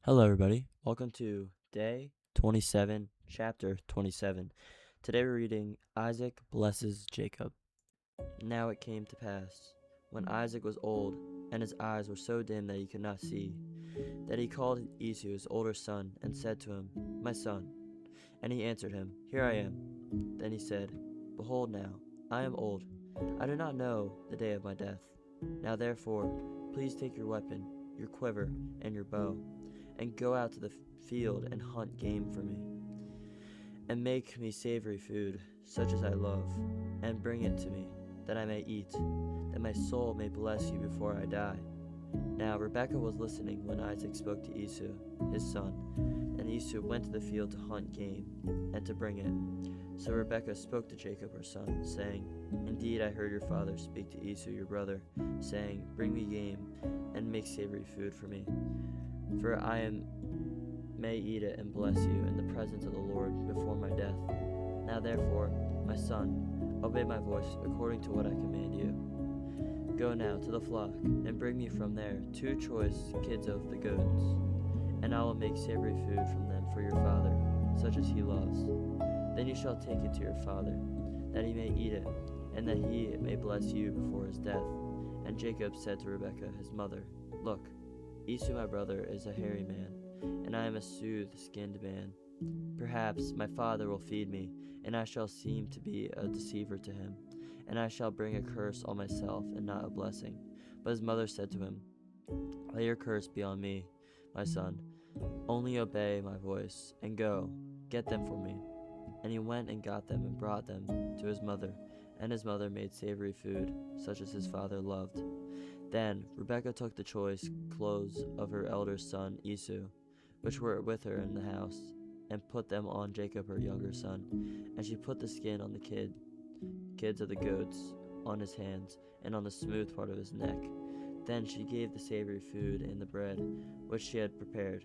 Hello, everybody. Welcome to day 27, chapter 27. Today we're reading Isaac blesses Jacob. Now it came to pass, when Isaac was old, and his eyes were so dim that he could not see, that he called Esau his older son, and said to him, My son. And he answered him, Here I am. Then he said, Behold now, I am old. I do not know the day of my death. Now therefore, please take your weapon, your quiver, and your bow, and go out to the field and hunt game for me, and make me savory food, such as I love, and bring it to me, that I may eat, that my soul may bless you before I die. Now Rebekah was listening when Isaac spoke to Esau, his son, and Esau went to the field to hunt game, and to bring it. So Rebekah spoke to Jacob her son, saying, Indeed I heard your father speak to Esau your brother, saying, Bring me game, and make savory food for me. For may eat it and bless you in the presence of the Lord before my death. Now therefore, my son, obey my voice according to what I command you. Go now to the flock, and bring me from there 2 choice kids of the goats, and I will make savory food from them for your father, such as he loves. Then you shall take it to your father, that he may eat it, and that he may bless you before his death. And Jacob said to Rebekah his mother, Look, Esau my brother is a hairy man, and I am a smooth-skinned man. Perhaps my father will feed me, and I shall seem to be a deceiver to him, and I shall bring a curse on myself and not a blessing. But his mother said to him, Let your curse be on me, my son. Only obey my voice, and go, get them for me. And he went and got them and brought them to his mother, and his mother made savory food, such as his father loved. Then Rebekah took the choice clothes of her elder son Esau, which were with her in the house, and put them on Jacob her younger son. And she put the skin on the kids of the goats, on his hands, and on the smooth part of his neck. Then she gave the savory food and the bread, which she had prepared,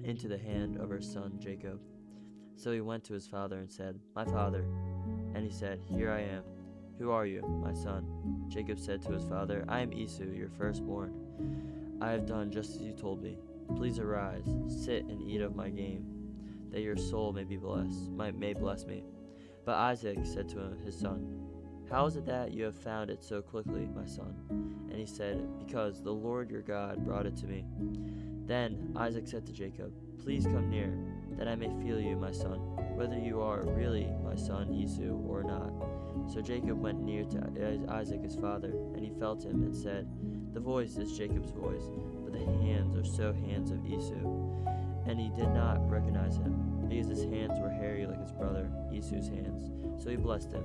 into the hand of her son Jacob. So he went to his father and said, My father. And he said, Here I am. Who are you, my son? Jacob said to his father, I am Esau, your firstborn. I have done just as you told me. Please arise, sit and eat of my game, that your soul may bless me. But Isaac said to him, his son, How is it that you have found it so quickly, my son? And he said, Because the Lord your God brought it to me. Then Isaac said to Jacob, Please come near, that I may feel you, my son, whether you are really my son Esau or not. So Jacob went near to Isaac his father, and he felt him, and said, The voice is Jacob's voice, but the hands are so hands of Esau. And he did not recognize him, because his hands were hairy like his brother Esau's hands. So he blessed him.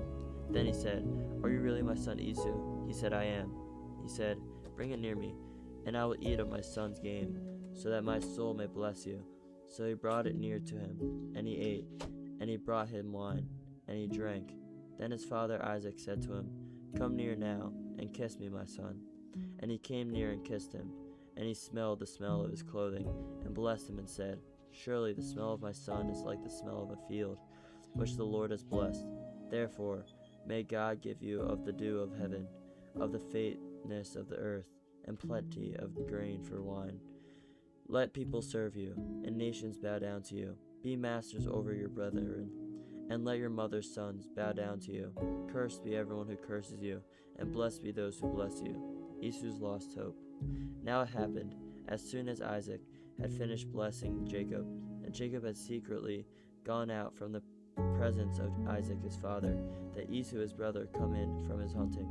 Then he said, Are you really my son Esau? He said, I am. He said, Bring it near me, and I will eat of my son's game, so that my soul may bless you. So he brought it near to him, and he ate, and he brought him wine, and he drank. Then his father Isaac said to him, Come near now, and kiss me, my son. And he came near and kissed him, and he smelled the smell of his clothing, and blessed him, and said, Surely the smell of my son is like the smell of a field, which the Lord has blessed. Therefore may God give you of the dew of heaven, of the fatness of the earth, and plenty of grain for wine. Let people serve you, and nations bow down to you. Be masters over your brethren, and let your mother's sons bow down to you. Cursed be everyone who curses you, and blessed be those who bless you. Esau's lost hope. Now it happened, as soon as Isaac had finished blessing Jacob, and Jacob had secretly gone out from the presence of Isaac his father, that Esau his brother come in from his hunting.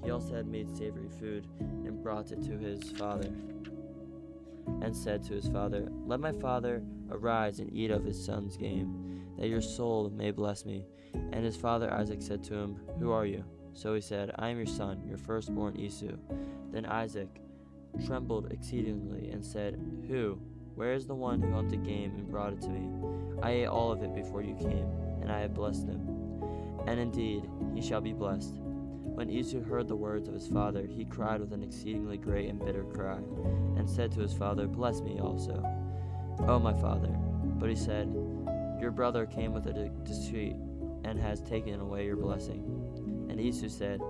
He also had made savory food, and brought it to his father, and said to his father, Let my father arise and eat of his son's game, that your soul may bless me. And his father Isaac said to him, Who are you? So he said, I am your son, your firstborn Esau. Then Isaac trembled exceedingly, and said, Who? Where is the one who hunted game and brought it to me? I ate all of it before you came, and I have blessed him. And indeed, he shall be blessed. When Esau heard the words of his father, he cried with an exceedingly great and bitter cry, and said to his father, Bless me also, O my father. But he said, Your brother came with a deceit, and has taken away your blessing. And Esau said,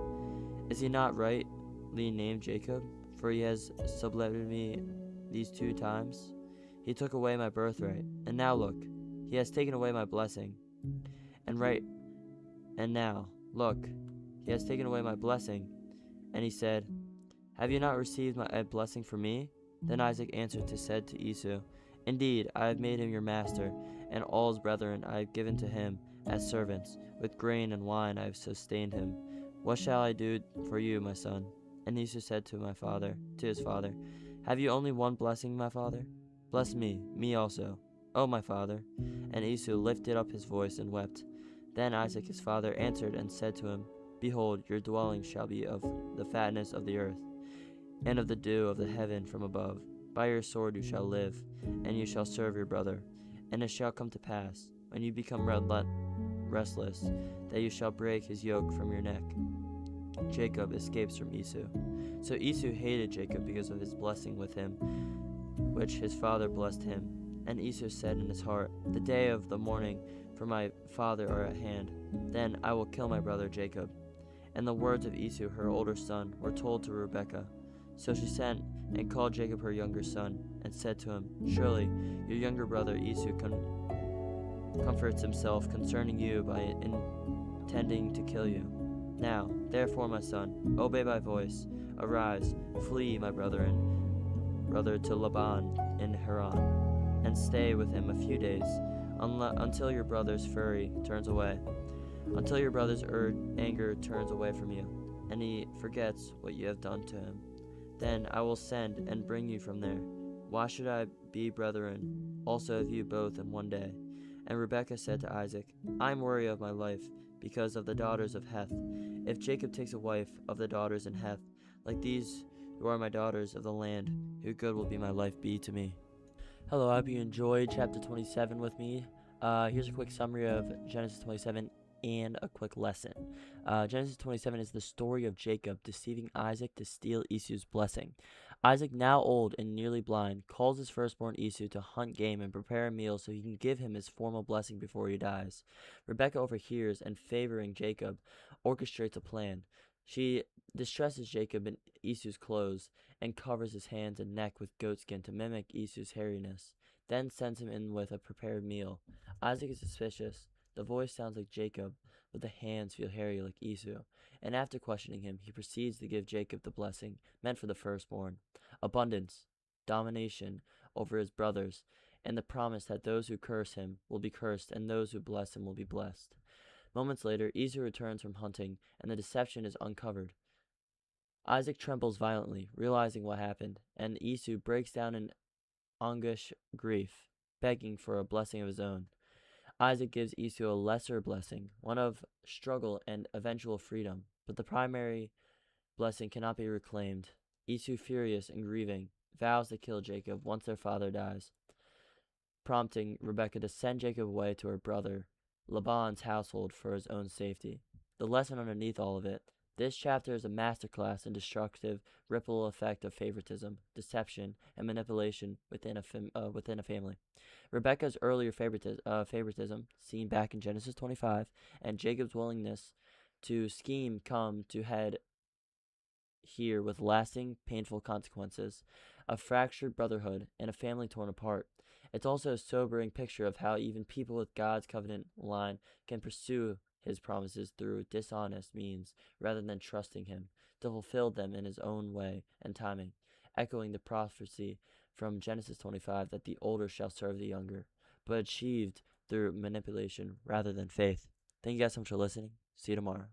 Is he not rightly named Jacob? For he has subletted me these 2 times. He took away my birthright, and now look, he has taken away my blessing. And now, look, he has taken away my blessing. And he said, have you not received my blessing from me? Then Isaac answered to said to Esau, indeed, I have made him your master, and all his brethren I have given to him as servants. With grain and wine I have sustained him. What shall I do for you, my son? And Esau said to his father, have you only one blessing, my father? Bless me also, O my father. And Esau lifted up his voice and wept. Then Isaac his father answered and said to him, behold, your dwelling shall be of the fatness of the earth, and of the dew of the heaven from above. By your sword you shall live, and you shall serve your brother. And it shall come to pass, when you become restless, that you shall break his yoke from your neck. Jacob escapes from Esau. So Esau hated Jacob because of his blessing with him, which his father blessed him. And Esau said in his heart, the day of the mourning for my father are at hand. Then I will kill my brother Jacob. And the words of Esau, her older son, were told to Rebekah. So she sent and called Jacob her younger son, and said to him, surely your younger brother Esau comforts himself concerning you by intending to kill you. Now, therefore, my son, obey my voice. Arise, flee, my brother to Laban in Haran, and stay with him a few days, until your brother's fury turns away, until your brother's anger turns away from you, and he forgets what you have done to him. Then I will send and bring you from there. Why should I be brethren also of you both in one day? And Rebekah said to Isaac, I am weary of my life, because of the daughters of Heth. If Jacob takes a wife of the daughters in Heth, like these who are my daughters of the land, who good will be my life be to me. Hello, I hope you enjoyed chapter 27 with me. Here's a quick summary of Genesis 27 and a quick lesson. Genesis 27 is the story of Jacob deceiving Isaac to steal Esau's blessing. Isaac, now old and nearly blind, calls his firstborn Esau to hunt game and prepare a meal so he can give him his formal blessing before he dies. Rebekah overhears and, favoring Jacob, orchestrates a plan. She distresses Jacob in Esau's clothes and covers his hands and neck with goatskin to mimic Esau's hairiness, then sends him in with a prepared meal. Isaac is suspicious. The voice sounds like Jacob, but the hands feel hairy like Esau, and after questioning him, he proceeds to give Jacob the blessing meant for the firstborn: abundance, domination over his brothers, and the promise that those who curse him will be cursed and those who bless him will be blessed. Moments later, Esau returns from hunting, and the deception is uncovered. Isaac trembles violently, realizing what happened, and Esau breaks down in anguish grief, begging for a blessing of his own. Isaac gives Esau a lesser blessing, one of struggle and eventual freedom, but the primary blessing cannot be reclaimed. Esau, furious and grieving, vows to kill Jacob once their father dies, prompting Rebekah to send Jacob away to her brother Laban's household for his own safety. The lesson underneath all of it: this chapter is a masterclass in destructive ripple effect of favoritism, deception, and manipulation within a family. Rebekah's earlier favoritism, seen back in Genesis 25, and Jacob's willingness to scheme come to head here with lasting, painful consequences, a fractured brotherhood, and a family torn apart. It's also a sobering picture of how even people with God's covenant line can pursue his promises through dishonest means rather than trusting him to fulfill them in his own way and timing, echoing the prophecy from Genesis 25 that the older shall serve the younger, but achieved through manipulation rather than faith. Thank you guys so much for listening. See you tomorrow.